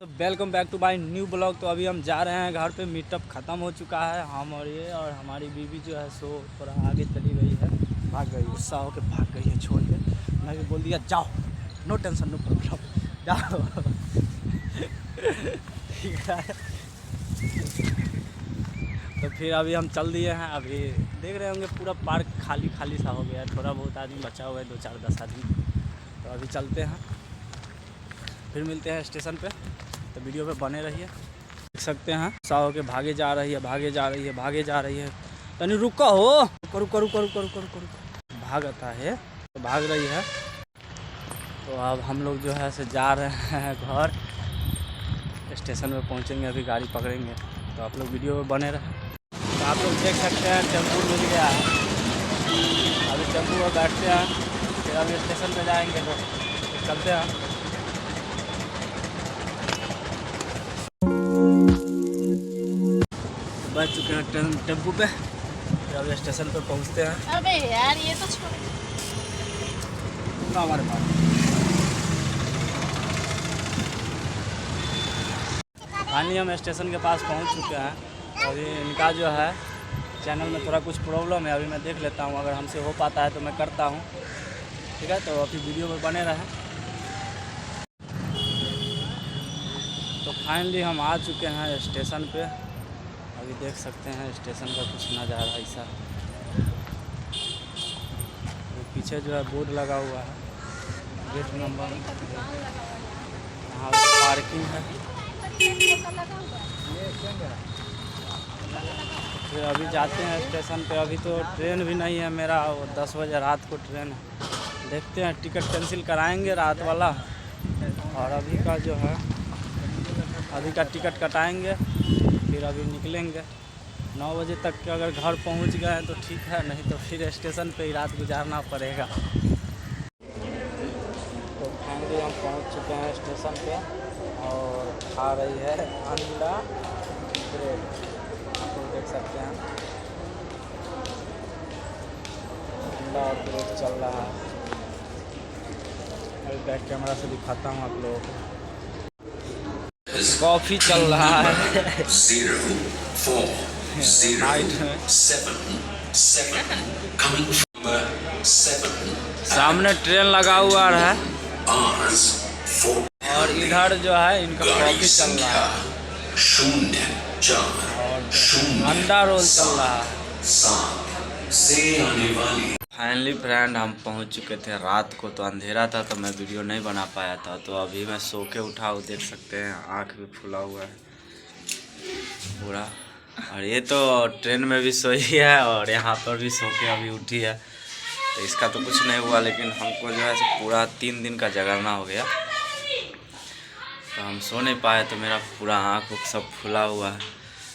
तो welcome back to my new blog. तो अभी हम जा रहे हैं घर पे। मीटअप ख़त्म हो चुका है। हम और ये और हमारी बीवी जो है सो थोड़ा आगे चली गई है, भाग गई, गुस्सा होकर भाग गई है छोड़ के। मैं भी बोल दिया जाओ, नो टेंशन नो प्रॉब्लम, जाओ। ठीक है, तो फिर अभी हम चल दिए हैं। अभी देख रहे होंगे पूरा पार्क खाली खाली सा हो गया है, थोड़ा बहुत आदमी बचा हुआ है, 2-4-10 आदमी। तो अभी चलते हैं, फिर मिलते हैं स्टेशन पे। तो वीडियो पे बने रहिए। देख सकते हैं गुस्सा होके भागे जा रही है, भागे जा रही है, भागे जा रही है। तनी रुको हो, करू करू करू करू करू करू भागता है तो भाग रही है। तो अब हम लोग जो है से जा रहे हैं घर। स्टेशन में पहुंचेंगे, अभी गाड़ी पकड़ेंगे। तो आप लोग वीडियो में बने रहें। तो आप लोग देख सकते हैं टेम्पो मिल गया है। अभी टेम्पो में बैठते हैं, फिर अभी स्टेशन पे जाएंगे। तो चलते हैं। बैठ चुके हैं टेम्पो पे, फिर अभी स्टेशन पे पहुंचते हैं। अबे यार ये तो छोड़ हमारे पास फाइनली हम स्टेशन के पास पहुंच चुके हैं। अभी इनका जो है चैनल में थोड़ा कुछ प्रॉब्लम है, अभी मैं देख लेता हूं, अगर हमसे हो पाता है तो मैं करता हूं। ठीक है, तो अभी वीडियो में बने रहें। तो फाइनली हम आ चुके हैं स्टेशन पे। अभी देख सकते हैं स्टेशन का कुछ नज़ारा ऐसा। पीछे जो है बोर्ड लगा हुआ है, गेट नंबर, यहाँ पार्किंग है। फिर अभी जाते हैं स्टेशन पे। अभी तो ट्रेन भी नहीं है मेरा, 10 बजे रात को ट्रेन है। देखते हैं, टिकट कैंसिल कराएंगे रात वाला, और अभी का जो है अभी का टिकट कटाएंगे, फिर अभी निकलेंगे। 9 बजे तक के अगर घर पहुंच गए तो ठीक है, नहीं तो फिर स्टेशन पे ही रात गुजारना पड़ेगा। तो फाइनली हम पहुंच चुके हैं स्टेशन पे, और खा रही है अंडा ब्रेड, आप लोग देख सकते हैं अंडा और ब्रेड चल रहा है। मैं बैक कैमरा से दिखाता हूँ आप लोगों को। कॉफ़ी चल रहा है। सामने ट्रेन लगा हुआ है, और इधर जो है इनका कॉफ़ी चल रहा है, और अंडा रोल चल रहा है। फाइनली फ्रेंड हम पहुंच चुके थे। रात को तो अंधेरा था तो मैं वीडियो नहीं बना पाया था। तो अभी मैं सो के उठा हूँ, देख सकते हैं आँख भी फूला हुआ है पूरा। और ये तो ट्रेन में भी सोई है, और यहाँ पर भी सो के अभी उठी है। तो इसका तो कुछ नहीं हुआ, लेकिन हमको जो है पूरा 3 दिन का जगरना हो गया, तो हम सो नहीं पाए। तो मेरा पूरा आँख सब फूला हुआ है।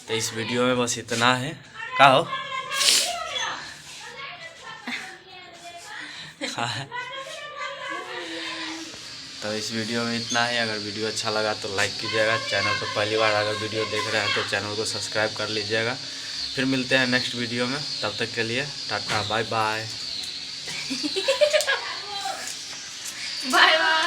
तो इस वीडियो में बस इतना है। क्या हो तो इस वीडियो में इतना है। अगर वीडियो अच्छा लगा तो लाइक कीजिएगा। चैनल पर पहली बार अगर वीडियो देख रहे हैं तो चैनल को सब्सक्राइब कर लीजिएगा। फिर मिलते हैं नेक्स्ट वीडियो में, तब तक के लिए tata bye bye. Bye bye.